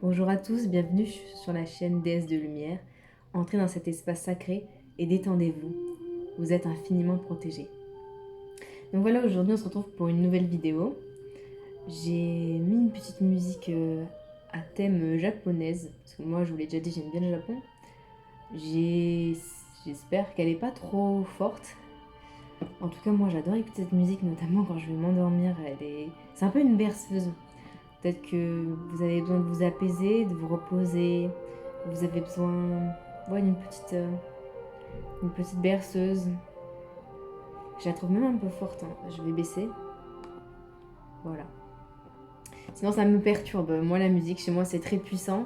Bonjour à tous, bienvenue sur la chaîne Déesse de Lumière. Entrez dans cet espace sacré et détendez-vous. Vous êtes infiniment protégés. Donc voilà, aujourd'hui on se retrouve pour une nouvelle vidéo. J'ai mis une petite musique à thème japonaise, parce que moi je vous l'ai déjà dit, j'aime bien le Japon. J'espère qu'elle n'est pas trop forte. En tout cas, moi j'adore écouter cette musique, notamment quand je vais m'endormir. C'est un peu une berceuse. Peut-être que vous avez besoin de vous apaiser, de vous reposer. Vous avez besoin une petite berceuse. Je la trouve même un peu forte, hein. Je vais baisser. Voilà. Sinon, ça me perturbe. Moi, la musique, chez moi, c'est très puissant.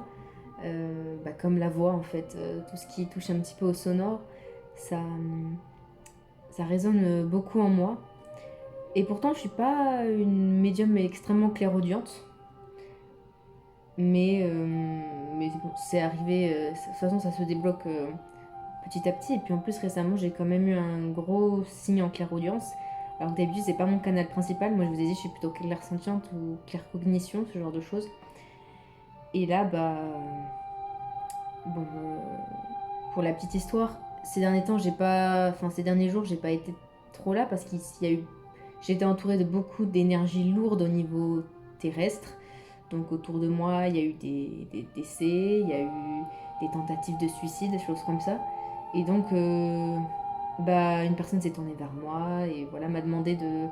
Comme la voix, en fait. Tout ce qui touche un petit peu au sonore, ça, ça résonne beaucoup en moi. Et pourtant, je suis pas une médium extrêmement clairaudiente. Mais, bon, c'est arrivé. De toute façon, ça se débloque petit à petit. Et puis en plus, récemment, j'ai quand même eu un gros signe en clairaudience. Alors que d'habitude, c'est pas mon canal principal. Moi, je vous ai dit, je suis plutôt clairsentiente ou claircognition, ce genre de choses. Et là, bon, pour la petite histoire, ces derniers temps, ces derniers jours, j'ai pas été trop là parce qu'il y a eu. J'étais entourée de beaucoup d'énergie lourde au niveau terrestre. Donc autour de moi, il y a eu des décès, il y a eu des tentatives de suicide, des choses comme ça. Et donc, une personne s'est tournée vers moi et voilà, m'a demandé de.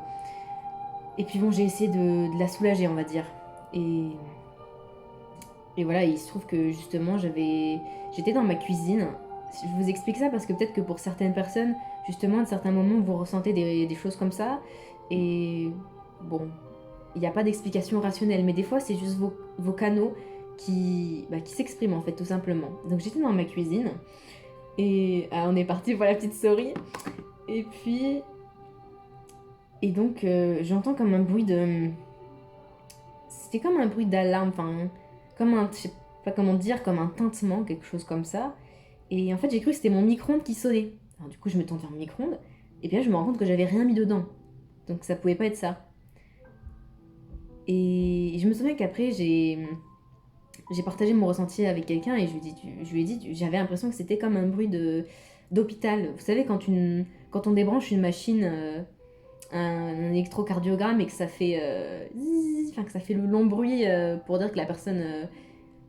Et puis bon, j'ai essayé de la soulager, on va dire. Et, et voilà, il se trouve que justement, j'étais dans ma cuisine. Je vous explique ça parce que peut-être que pour certaines personnes, justement, à certains moments, vous ressentez des choses comme ça. Et bon, il n'y a pas d'explication rationnelle, mais des fois, c'est juste vos canaux qui s'expriment, en fait, tout simplement. Donc j'étais dans ma cuisine et on est parti pour la petite souris. Et puis, et donc, j'entends comme un bruit de. C'était comme un bruit d'alarme, enfin, comme un. Je sais pas comment dire, comme un tintement, quelque chose comme ça. Et en fait, j'ai cru que c'était mon micro-ondes qui sonnait. Alors, du coup, je me tourne vers le micro-ondes. Et puis là, je me rends compte que j'avais rien mis dedans. Donc, ça pouvait pas être ça. Et je me souviens qu'après, j'ai partagé mon ressenti avec quelqu'un et je lui ai dit, j'avais l'impression que c'était comme un bruit d'hôpital. Vous savez, quand on débranche une machine, un électrocardiogramme et que ça fait, que ça fait le long bruit pour dire que la personne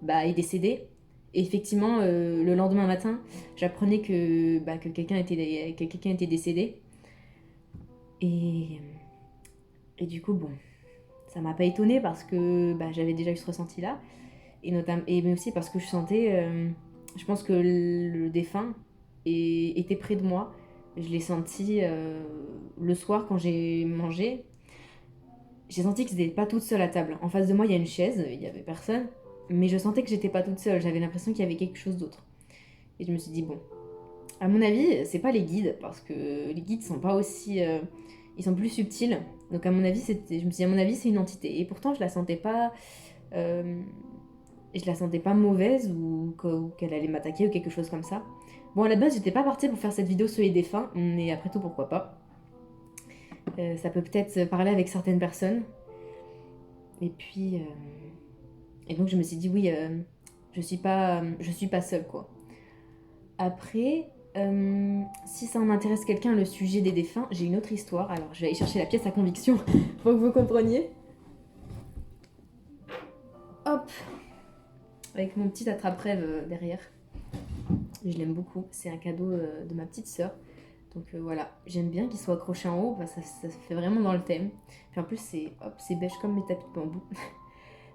est décédée. Et effectivement, le lendemain matin, j'apprenais que que quelqu'un était décédé. Et, et du coup, bon, ça m'a pas étonnée parce que j'avais déjà eu ce ressenti-là. Mais aussi parce que je pense que le défunt était près de moi. Je l'ai senti le soir quand j'ai mangé. J'ai senti que j'étais pas toute seule à table. En face de moi, il y a une chaise, il y avait personne, mais je sentais que j'étais pas toute seule. J'avais l'impression qu'il y avait quelque chose d'autre. Et je me suis dit bon, à mon avis, c'est pas les guides parce que les guides sont pas aussi, ils sont plus subtils. Donc à mon avis, je me suis dit à mon avis, c'est une entité. Et pourtant, je la sentais pas. euh, je la sentais pas mauvaise ou qu'elle allait m'attaquer ou quelque chose comme ça. Bon, à la base, j'étais pas partie pour faire cette vidéo sur les défunts, mais après tout, pourquoi pas. Ça peut peut-être parler avec certaines personnes. Et puis, et donc je me suis dit oui, je suis pas seule quoi. Après, si ça en intéresse quelqu'un le sujet des défunts, j'ai une autre histoire. Alors je vais aller chercher la pièce à conviction pour que vous compreniez. Hop, avec mon petit attrape-rêve derrière. Je l'aime beaucoup. C'est un cadeau de ma petite sœur. Donc voilà, j'aime bien qu'il soit accroché en haut, ça fait vraiment dans le thème. Puis en plus, c'est beige comme mes tapis de bambou.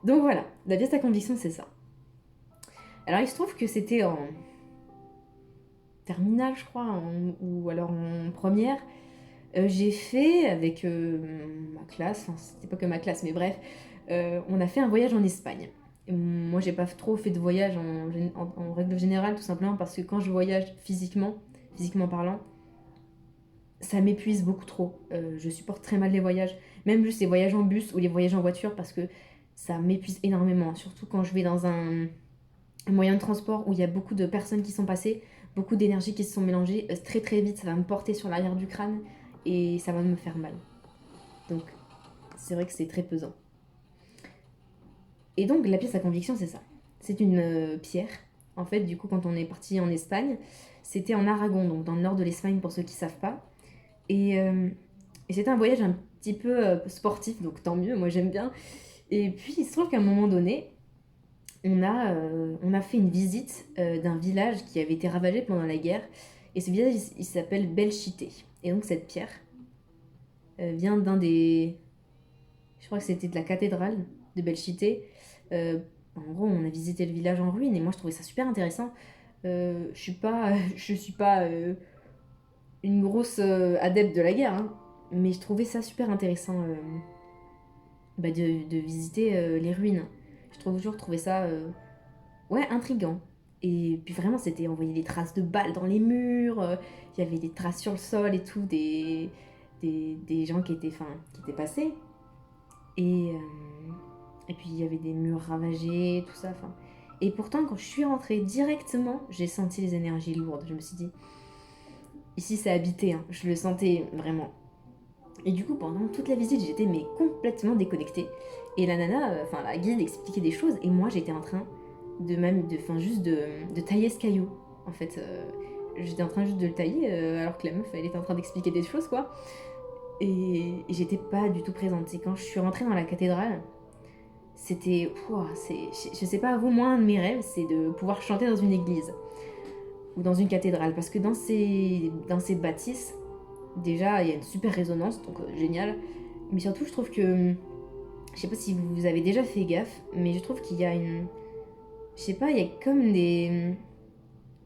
Donc voilà, la pièce à conviction, c'est ça. Alors il se trouve que c'était en terminale, je crois, ou alors en première. J'ai fait avec ma classe, enfin c'était pas que ma classe, mais bref, on a fait un voyage en Espagne. Et moi, j'ai pas trop fait de voyage en règle générale, tout simplement parce que quand je voyage physiquement parlant, ça m'épuise beaucoup trop. Je supporte très mal les voyages, même juste les voyages en bus ou les voyages en voiture, parce que ça m'épuise énormément. Surtout quand je vais dans un moyen de transport où il y a beaucoup de personnes qui sont passées, beaucoup d'énergie qui se sont mélangées. Très très vite, ça va me porter sur l'arrière du crâne et ça va me faire mal. Donc, c'est vrai que c'est très pesant. Et donc, la pièce à conviction, c'est ça. c'est une pierre. En fait, du coup, quand on est parti en Espagne, c'était en Aragon, donc dans le nord de l'Espagne pour ceux qui savent pas. Et, euh, et c'était un voyage un petit peu sportif, donc tant mieux, moi j'aime bien. Et puis il se trouve qu'à un moment donné, on a fait une visite d'un village qui avait été ravagé pendant la guerre. Et ce village, il s'appelle Belchite. Et donc cette pierre vient d'un des... Je crois que c'était de la cathédrale de Belchite. Euh, En gros, on a visité le village en ruine et moi je trouvais ça super intéressant. Je suis pas une grosse adepte de la guerre, hein, mais je trouvais ça super intéressant de visiter les ruines. Je trouve toujours trouvé ça ouais, intriguant. Et puis vraiment, on voyait des traces de balles dans les murs, il y avait des traces sur le sol et tout, des gens qui étaient passés. Et, euh, et puis il y avait des murs ravagés, tout ça. Enfin. Et pourtant, quand je suis rentrée directement, j'ai senti les énergies lourdes. Je me suis dit, ici c'est habité, hein. Je le sentais vraiment. Et du coup, pendant toute la visite, j'étais mais complètement déconnectée. Et la nana, enfin la guide expliquait des choses, et moi j'étais en train juste de tailler ce caillou. En fait, j'étais en train juste de le tailler, alors que la meuf, elle était en train d'expliquer des choses, quoi. Et j'étais pas du tout présente. Et quand je suis rentrée dans la cathédrale, c'était... je sais pas, vous, moi, un de mes rêves, c'est de pouvoir chanter dans une église. Ou dans une cathédrale. Parce que dans ces bâtisses, déjà, il y a une super résonance, donc génial. Mais surtout, je trouve que... Je sais pas si vous avez déjà fait gaffe, mais je trouve qu'il y a une... Je sais pas, il y a comme des...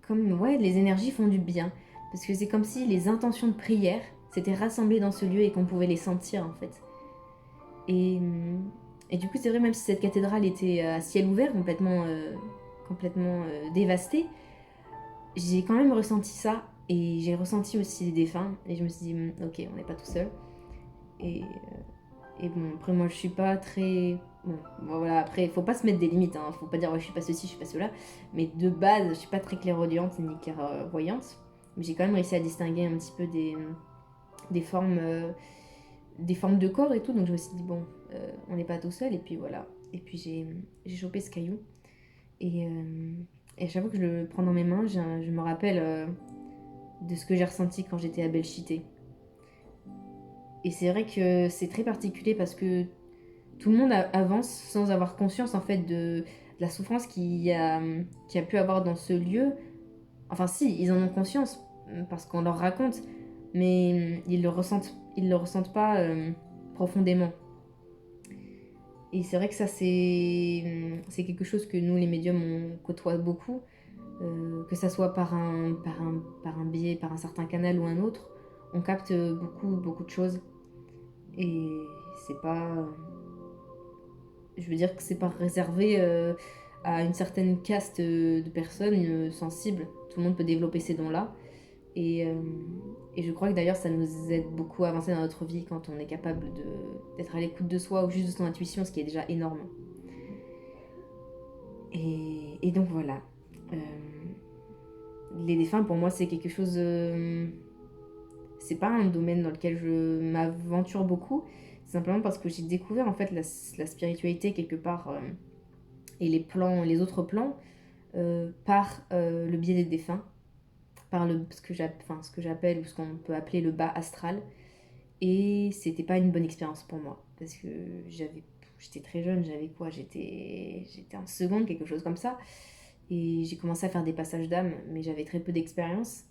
Comme, ouais, les énergies font du bien. Parce que c'est comme si les intentions de prière s'étaient rassemblées dans ce lieu et qu'on pouvait les sentir, en fait. Et, et du coup, c'est vrai, même si cette cathédrale était à ciel ouvert, complètement dévastée, j'ai quand même ressenti ça. Et j'ai ressenti aussi les défunts. Et je me suis dit, ok, on n'est pas tout seul. Et, et bon, après, moi, je suis pas très... Bon, voilà, après, faut pas se mettre des limites, hein. Faut pas dire, ouais, je suis pas ceci, je suis pas cela. Mais de base, je suis pas très clairaudiente ni clairvoyante. Mais j'ai quand même réussi à distinguer un petit peu des formes, des formes de corps et tout. Donc je me suis dit, bon, on n'est pas tout seul. Et puis voilà. Et puis j'ai chopé ce caillou. Et, euh, et à chaque fois que je le prends dans mes mains, je me rappelle de ce que j'ai ressenti quand j'étais à Belchite. Et c'est vrai que c'est très particulier parce que tout le monde avance sans avoir conscience en fait de la souffrance qu'il y a pu avoir dans ce lieu. Enfin si, ils en ont conscience parce qu'on leur raconte, mais ils le ressentent pas profondément. Et c'est vrai que ça c'est quelque chose que nous les médiums on côtoie beaucoup, que ça soit par un biais, par un certain canal ou un autre, on capte beaucoup de choses. Et c'est pas, je veux dire que c'est pas réservé à une certaine caste de personnes sensibles. Tout le monde peut développer ces dons-là. Et, euh, et je crois que d'ailleurs ça nous aide beaucoup à avancer dans notre vie quand on est capable d'être à l'écoute de soi ou juste de son intuition, ce qui est déjà énorme. Et donc voilà. Euh, les défunts pour moi c'est quelque chose... c'est pas un domaine dans lequel je m'aventure beaucoup. C'est simplement parce que j'ai découvert en fait la spiritualité quelque part et les autres plans par le biais des défunts, par ce que j'appelle ou ce qu'on peut appeler le bas astral. Et c'était pas une bonne expérience pour moi parce que j'étais très jeune, j'avais quoi, j'étais en seconde, quelque chose comme ça. Et j'ai commencé à faire des passages d'âme, mais j'avais très peu d'expérience.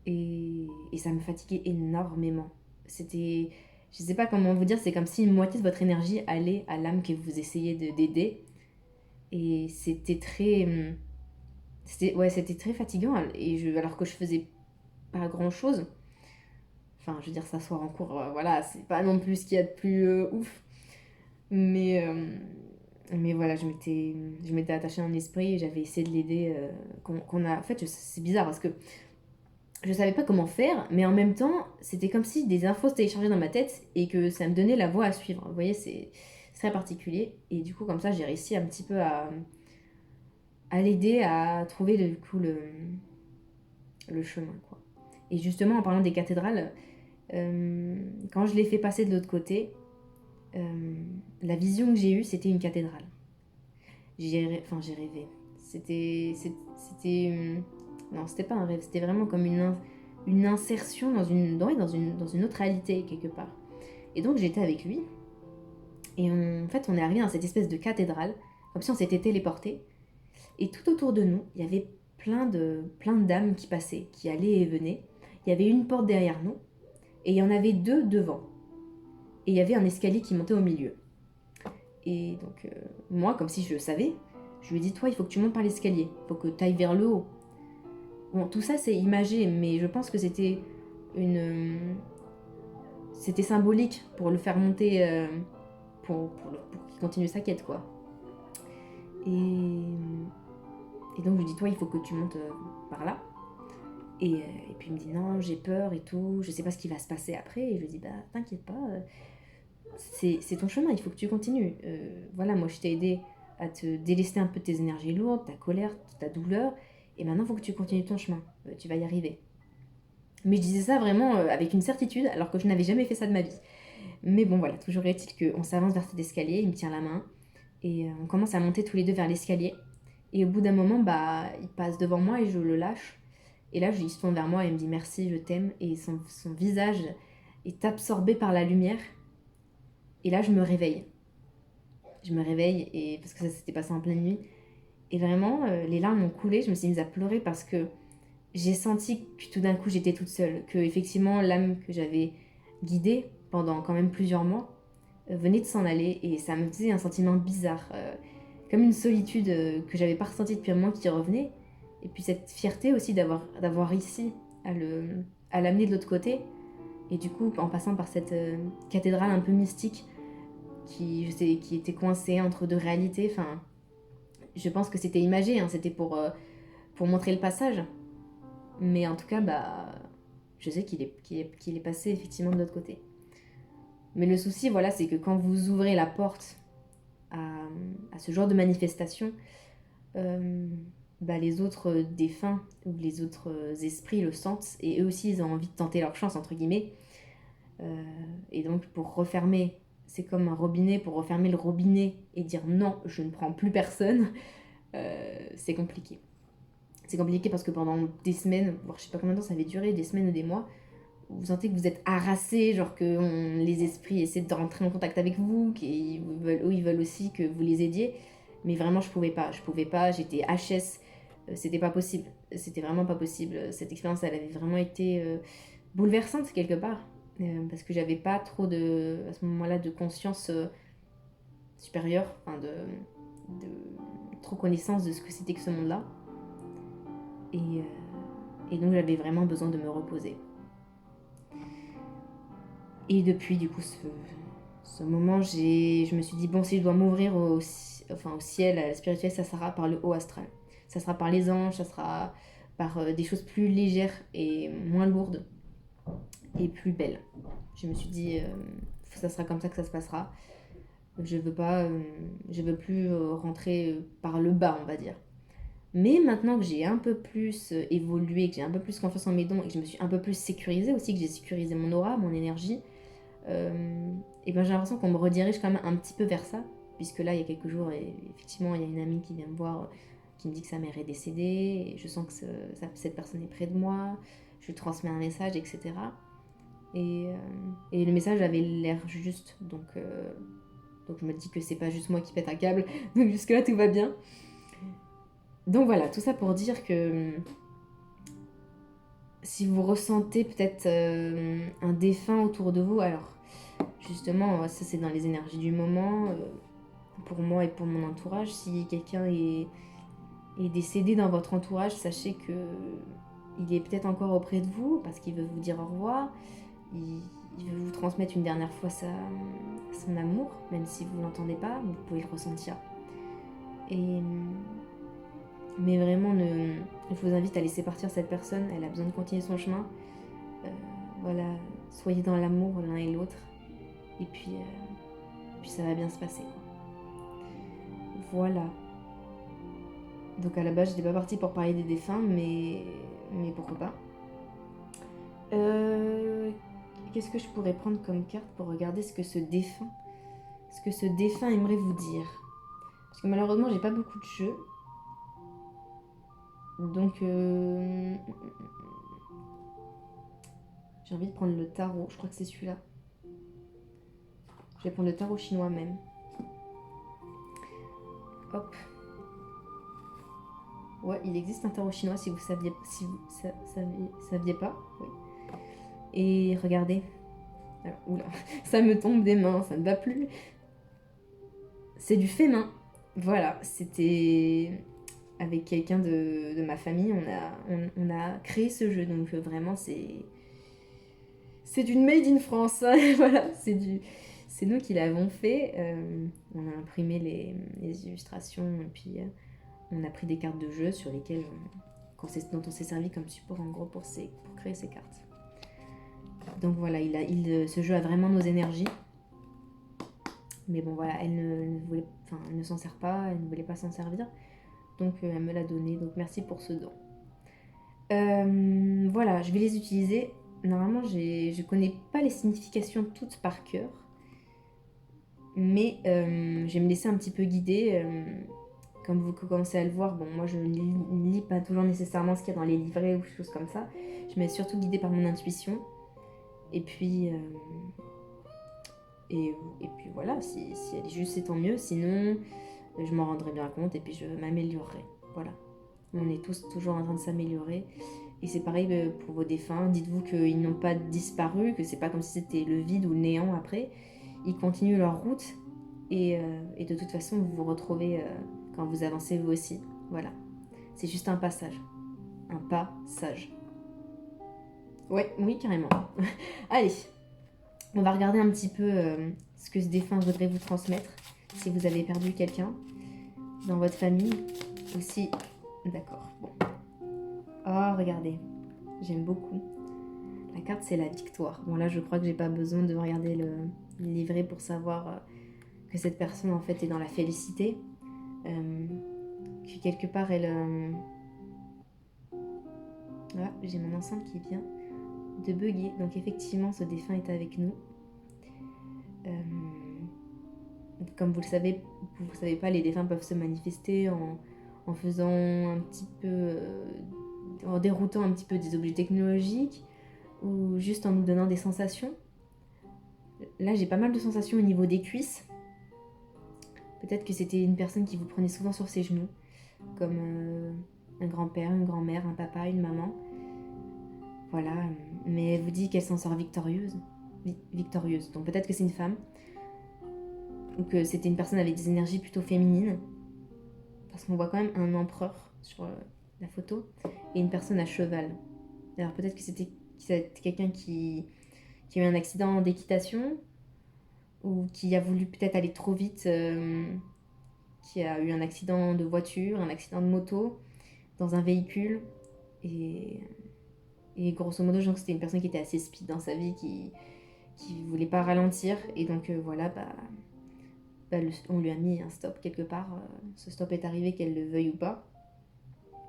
Et ça me fatiguait énormément. C'était, je sais pas comment vous dire, c'est comme si une moitié de votre énergie allait à l'âme que vous essayez d'aider. Et c'était très fatigant. Alors que je faisais pas grand chose. Enfin, je veux dire, s'asseoir en cours, voilà, c'est pas non plus ce qu'il y a de plus ouf. Mais, euh, mais voilà, je m'étais attachée à un esprit et j'avais essayé de l'aider. En fait, c'est bizarre parce que je savais pas comment faire, mais en même temps, c'était comme si des infos se téléchargeaient dans ma tête et que ça me donnait la voie à suivre. Vous voyez, c'est très particulier. Et du coup, comme ça, j'ai réussi un petit peu à l'aider à trouver du coup le chemin, quoi. Et justement, en parlant des cathédrales, quand je l'ai fait passer de l'autre côté, la vision que j'ai eue, c'était une cathédrale. J'ai rêvé. Non, c'était pas un rêve, c'était vraiment comme une insertion dans une autre réalité, quelque part. Et donc j'étais avec lui, et en fait on est arrivé dans cette espèce de cathédrale, comme si on s'était téléporté. Et tout autour de nous, il y avait plein de dames qui passaient, qui allaient et venaient. Il y avait une porte derrière nous, et il y en avait deux devant. Et il y avait un escalier qui montait au milieu. Et donc, moi, comme si je le savais, je lui ai dit, toi, il faut que tu montes par l'escalier, il faut que tu ailles vers le haut. Bon, tout ça, c'est imagé, mais je pense que une... c'était symbolique pour le faire monter, pour qu'il continue sa quête, quoi. Et donc, je lui dis, toi, il faut que tu montes par là. Et puis, il me dit, non, j'ai peur et tout, je sais pas ce qui va se passer après. Et je lui dis, bah, t'inquiète pas, c'est ton chemin, il faut que tu continues. Voilà, moi, je t'ai aidé à te délester un peu de tes énergies lourdes, ta colère, ta douleur. Et maintenant, il faut que tu continues ton chemin. Tu vas y arriver. Mais je disais ça vraiment avec une certitude, alors que je n'avais jamais fait ça de ma vie. Mais bon, voilà, toujours est-il qu'on s'avance vers cet escalier, il me tient la main, et on commence à monter tous les deux vers l'escalier. Et au bout d'un moment, bah, il passe devant moi et je le lâche. Et là, il se tourne vers moi et il me dit merci, je t'aime. Et son visage est absorbé par la lumière. Et là, je me réveille. Je me réveille, et parce que ça s'était passé en pleine nuit. Et vraiment, les larmes ont coulé, je me suis mise à pleurer parce que j'ai senti que tout d'un coup j'étais toute seule, que effectivement l'âme que j'avais guidée pendant quand même plusieurs mois venait de s'en aller, et ça me faisait un sentiment bizarre, comme une solitude que j'avais pas ressentie depuis un moment qui revenait, et puis cette fierté aussi d'avoir réussi à l'amener de l'autre côté, et du coup en passant par cette cathédrale un peu mystique qui était coincée entre deux réalités, enfin je pense que c'était imagé, hein, c'était pour montrer le passage. Mais en tout cas, bah, je sais qu'il est passé effectivement de l'autre côté. Mais le souci, voilà, c'est que quand vous ouvrez la porte à ce genre de manifestation, euh, bah, les autres défunts ou les autres esprits le sentent, et eux aussi, ils ont envie de tenter leur chance, entre guillemets. Euh, et donc, pour refermer, c'est comme un robinet, pour refermer le robinet et dire non, je ne prends plus personne, c'est compliqué. C'est compliqué parce que pendant des semaines, voire je sais pas combien de temps ça avait duré, des semaines ou des mois, vous sentez que vous êtes harassé, genre que les esprits essaient de rentrer en contact avec vous, ils veulent aussi que vous les aidiez. Mais vraiment, je pouvais pas, j'étais HS, c'était pas possible, c'était vraiment pas possible. Cette expérience, elle avait vraiment été bouleversante quelque part, parce que j'avais pas trop à ce moment-là, de conscience supérieure, enfin trop connaissance de ce que c'était que ce monde-là. Et donc j'avais vraiment besoin de me reposer. Et depuis, du coup, ce moment, je me suis dit, bon, si je dois m'ouvrir au ciel, à la spirituelle, ça sera par le haut astral. Ça sera par les anges, ça sera par des choses plus légères et moins lourdes et plus belles. Je me suis dit, ça sera comme ça que ça se passera. Je veux pas, je veux plus rentrer par le bas, on va dire. Mais maintenant que j'ai un peu plus évolué, que j'ai un peu plus confiance en mes dons et que je me suis un peu plus sécurisée aussi, que j'ai sécurisé mon aura, mon énergie, et ben j'ai l'impression qu'on me redirige quand même un petit peu vers ça, puisque là il y a quelques jours, effectivement il y a une amie qui vient me voir, qui me dit que sa mère est décédée, et je sens que cette personne est près de moi, je lui transmets un message, etc. Et le message avait l'air juste, donc je me dis que c'est pas juste moi qui pète un câble, donc jusque là tout va bien. Donc voilà, tout ça pour dire que si vous ressentez peut-être un défunt autour de vous, alors justement, ça c'est dans les énergies du moment, pour moi et pour mon entourage. Si quelqu'un est décédé dans votre entourage, sachez que il est peut-être encore auprès de vous parce qu'il veut vous dire au revoir, il veut vous transmettre une dernière fois son amour, même si vous ne l'entendez pas, vous pouvez le ressentir. Mais vraiment, je vous invite à laisser partir cette personne, elle a besoin de continuer son chemin. Voilà, soyez dans l'amour l'un et l'autre, et puis ça va bien se passer, quoi. Voilà. Donc à la base, j'étais pas partie pour parler des défunts, mais pourquoi pas. Qu'est-ce que je pourrais prendre comme carte pour regarder ce que ce défunt aimerait vous dire? Parce que malheureusement, j'ai pas beaucoup de jeux. Donc, j'ai envie de prendre le tarot. Je crois que c'est celui-là. Je vais prendre le tarot chinois même. Hop. Ouais, il existe un tarot chinois si vous saviez, saviez pas. Oui. Et regardez. Alors, oula, ça me tombe des mains, ça ne va plus. C'est du fait main. Voilà, c'était avec quelqu'un de ma famille, on a créé ce jeu. Donc vraiment, c'est d'une made in France. Voilà, c'est nous qui l'avons fait. On a imprimé les illustrations et puis on a pris des cartes de jeu sur lesquelles dont on s'est servi comme support en gros pour créer ces cartes. Donc voilà, ce jeu a vraiment nos énergies. Mais bon voilà, elle ne s'en sert pas, elle ne voulait pas s'en servir. Donc elle me l'a donné, donc merci pour ce don. Voilà, je vais les utiliser. Normalement, je connais pas les significations toutes par cœur. Mais je vais me laisser un petit peu guider. Comme vous commencez à le voir, bon, moi je ne lis pas toujours nécessairement ce qu'il y a dans les livrets ou choses comme ça. Je me suis surtout guidée par mon intuition. Et puis... Et puis voilà, si elle est juste, c'est tant mieux. Sinon, je m'en rendrai bien compte et puis je m'améliorerai. Voilà. On est tous toujours en train de s'améliorer. Et c'est pareil pour vos défunts. Dites-vous qu'ils n'ont pas disparu, que c'est pas comme si c'était le vide ou le néant après. Ils continuent leur route. Et de toute façon, vous vous retrouvez quand vous avancez vous aussi. Voilà. C'est juste un passage. Un passage. Ouais, oui, carrément. Allez. On va regarder un petit peu ce que ce défunt voudrait vous transmettre. Si vous avez perdu quelqu'un dans votre famille. Aussi. D'accord. Bon. Oh, regardez. J'aime beaucoup. La carte, c'est la victoire. Bon, là, je crois que j'ai pas besoin de regarder le livret pour savoir que cette personne, en fait, est dans la félicité. Que quelque part, elle... Ah, j'ai mon enceinte qui vient de bugger. Donc, effectivement, ce défunt est avec nous. Comme vous le savez pas, les défunts peuvent se manifester en faisant un petit peu... en déroutant un petit peu des objets technologiques ou juste en nous donnant des sensations. Là, j'ai pas mal de sensations au niveau des cuisses. Peut-être que c'était une personne qui vous prenait souvent sur ses genoux, comme un grand-père, une grand-mère, un papa, une maman. Voilà, mais elle vous dit qu'elle s'en sort victorieuse. Victorieuse. Donc peut-être que c'est une femme, ou que c'était une personne avec des énergies plutôt féminines, parce qu'on voit quand même un empereur sur la photo, et une personne à cheval. Alors peut-être que c'était quelqu'un qui a eu un accident d'équitation, ou qui a voulu peut-être aller trop vite, qui a eu un accident de voiture, un accident de moto, dans un véhicule, et grosso modo, je pense que c'était une personne qui était assez speed dans sa vie, qui voulait pas ralentir, et donc voilà, on lui a mis un stop quelque part. Ce stop est arrivé, qu'elle le veuille ou pas.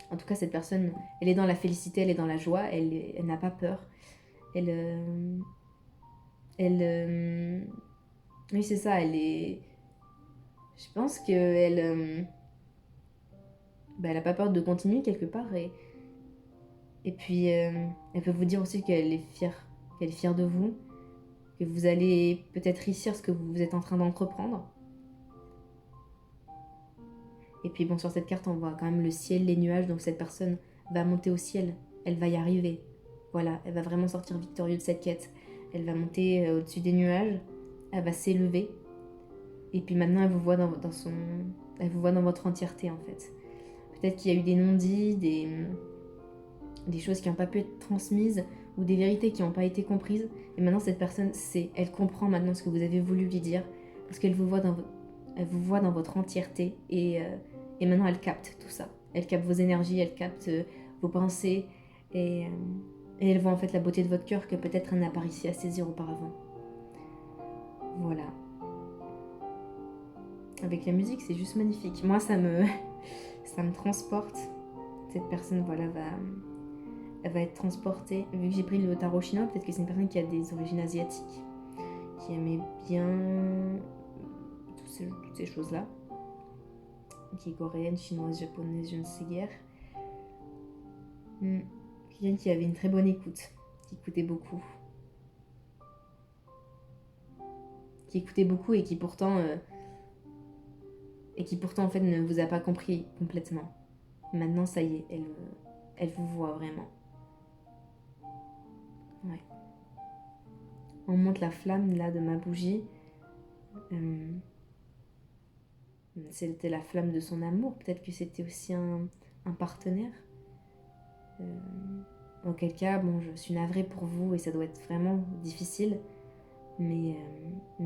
En tout cas, cette personne, elle est dans la félicité, elle est dans la joie, elle n'a pas peur. Oui, c'est ça, elle est... Je pense qu'elle elle n'a pas peur de continuer quelque part. Et puis, elle peut vous dire aussi qu'elle est fière de vous, que vous allez peut-être réussir ce que vous êtes en train d'entreprendre. Et puis bon, sur cette carte, on voit quand même le ciel, les nuages, donc cette personne va monter au ciel, elle va y arriver. Voilà, elle va vraiment sortir victorieuse de cette quête. Elle va monter au-dessus des nuages, elle va s'élever. Et puis maintenant, elle vous voit elle vous voit dans votre entièreté en fait. Peut-être qu'il y a eu des non-dits, des choses qui n'ont pas pu être transmises, ou des vérités qui n'ont pas été comprises. Et maintenant, cette personne sait, elle comprend maintenant ce que vous avez voulu lui dire, parce qu'elle vous voit elle vous voit dans votre entièreté, et maintenant elle capte tout ça. Elle capte vos énergies, elle capte vos pensées, et elle voit en fait la beauté de votre cœur que peut-être elle n'a pas réussi à saisir auparavant. Voilà. Avec la musique, c'est juste magnifique. Moi, ça me transporte. Cette personne, voilà, elle va être transportée. Vu que j'ai pris le tarot chinois, peut-être que c'est une personne qui a des origines asiatiques, qui aimait bien toutes ces choses-là. qui est coréenne, chinoise, japonaise, je ne sais guère. Quelqu'un qui avait une très bonne écoute, qui écoutait beaucoup. Qui écoutait beaucoup et qui pourtant en fait ne vous a pas compris complètement. Maintenant ça y est, elle vous voit vraiment. Ouais. On monte la flamme là de ma bougie. C'était la flamme de son amour. Peut-être que c'était aussi un partenaire. Auquel cas, bon, je suis navrée pour vous et ça doit être vraiment difficile. Mais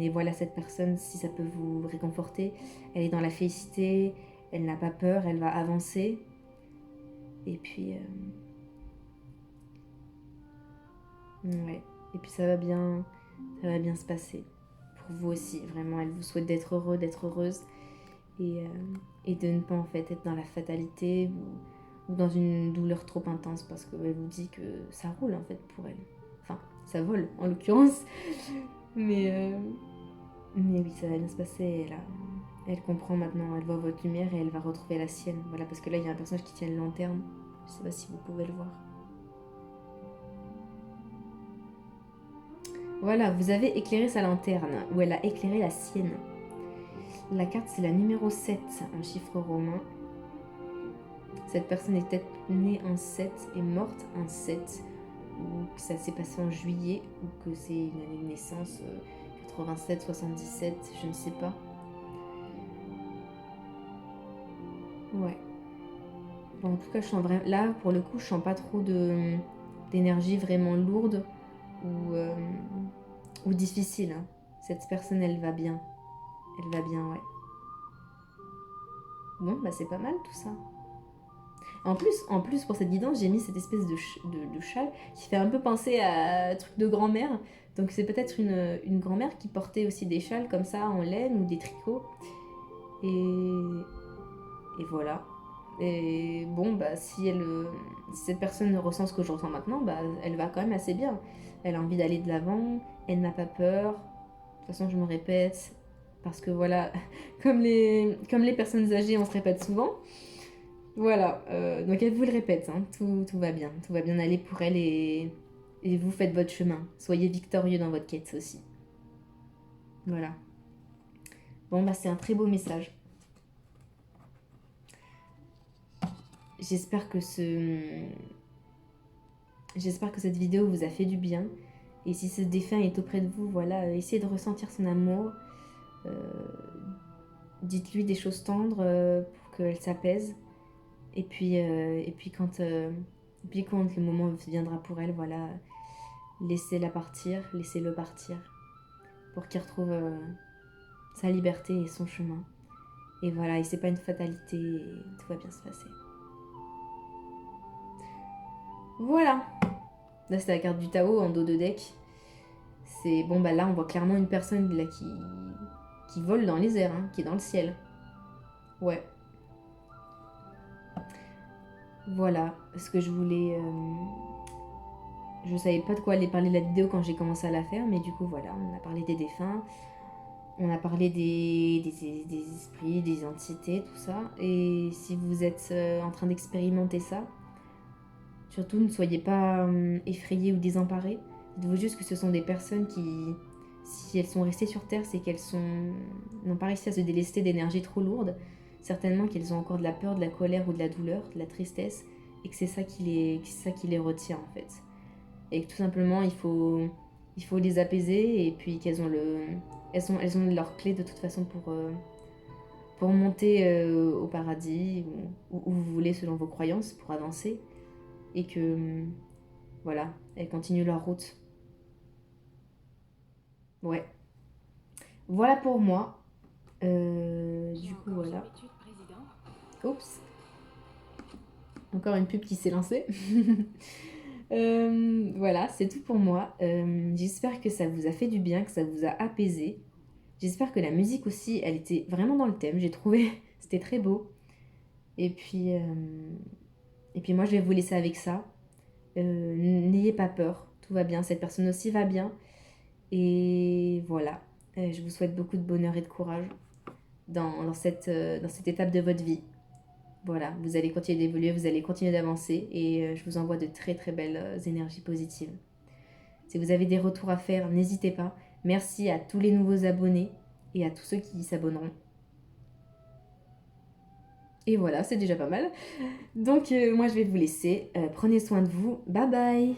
voilà, cette personne, si ça peut vous réconforter, elle est dans la félicité, elle n'a pas peur, elle va avancer. Et puis... ouais. Et puis ça va bien se passer. Pour vous aussi, vraiment, elle vous souhaite d'être heureux, d'être heureuse. Et de ne pas en fait être dans la fatalité ou dans une douleur trop intense parce qu'elle vous dit que ça roule en fait pour elle. Enfin, ça vole en l'occurrence. Mais oui, ça va bien se passer. Elle comprend maintenant, elle voit votre lumière et elle va retrouver la sienne. Voilà, parce que là, il y a un personnage qui tient une lanterne. Je sais pas si vous pouvez le voir. Voilà, vous avez éclairé sa lanterne, ou elle a éclairé la sienne. La carte, c'est la numéro 7 en chiffre romain. Cette personne est peut-être née en 7 et morte en 7, ou que ça s'est passé en juillet, ou que c'est une année de naissance 87, 77, je ne sais pas. Ouais. Bon, en tout cas, je sens vraiment... Là, pour le coup, je sens pas trop d'énergie vraiment lourde ou difficile. Hein. Cette personne, elle va bien. Elle va bien, ouais. Bon, bah c'est pas mal tout ça. En plus, pour cette guidance, j'ai mis cette espèce de châle qui fait un peu penser à un truc de grand-mère. Donc c'est peut-être une grand-mère qui portait aussi des châles comme ça en laine ou des tricots. Et voilà. Et bon, bah si cette personne ressent ce que je ressens maintenant, bah elle va quand même assez bien. Elle a envie d'aller de l'avant, elle n'a pas peur. De toute façon, je me répète, parce que voilà, comme les personnes âgées, on se répète souvent. Voilà, donc elle vous le répète, hein, tout va bien aller pour elle et vous faites votre chemin. Soyez victorieux dans votre quête aussi. Voilà. Bon, bah c'est un très beau message. J'espère que cette vidéo vous a fait du bien. Et si ce défunt est auprès de vous, voilà, essayez de ressentir son amour. Dites-lui des choses tendres pour qu'elle s'apaise. Et puis quand le moment viendra pour elle, voilà, laissez-la partir, laissez-le partir. Pour qu'il retrouve sa liberté et son chemin. Et voilà, et c'est pas une fatalité, et tout va bien se passer. Voilà. Là, c'est la carte du Tao en dos de deck. C'est bon, bah là, on voit clairement une personne là qui vole dans les airs, hein, qui est dans le ciel. Ouais. Voilà ce que je voulais. Je savais pas de quoi aller parler de la vidéo quand j'ai commencé à la faire, mais du coup, voilà, on a parlé des défunts. On a parlé des esprits, des entités, tout ça. Et si vous êtes en train d'expérimenter ça, surtout ne soyez pas effrayés ou désemparés. Dites-vous juste que ce sont des personnes qui, si elles sont restées sur Terre, c'est qu'elles n'ont pas réussi à se délester d'énergie trop lourde. Certainement qu'elles ont encore de la peur, de la colère ou de la douleur, de la tristesse, et que c'est ça qui les retient en fait. Et que tout simplement il faut les apaiser et puis qu'elles ont elles ont leur clé de toute façon pour monter au paradis ou où vous voulez selon vos croyances pour avancer et que voilà, elles continuent leur route. Ouais. Voilà pour moi. Du coup voilà. Oups. Encore une pub qui s'est lancée. Voilà, c'est tout pour moi. J'espère que ça vous a fait du bien, que ça vous a apaisé. J'espère que la musique aussi, elle était vraiment dans le thème. J'ai trouvé, c'était très beau. Et puis moi, je vais vous laisser avec ça. N'ayez pas peur, tout va bien. Cette personne aussi va bien. Et voilà, je vous souhaite beaucoup de bonheur et de courage. dans cette étape de votre vie. Voilà, vous allez continuer d'évoluer, vous allez continuer d'avancer et je vous envoie de très très belles énergies positives. Si vous avez des retours à faire, n'hésitez pas. Merci à tous les nouveaux abonnés et à tous ceux qui s'abonneront. Et voilà, c'est déjà pas mal. Donc moi je vais vous laisser. Prenez soin de vous. Bye bye.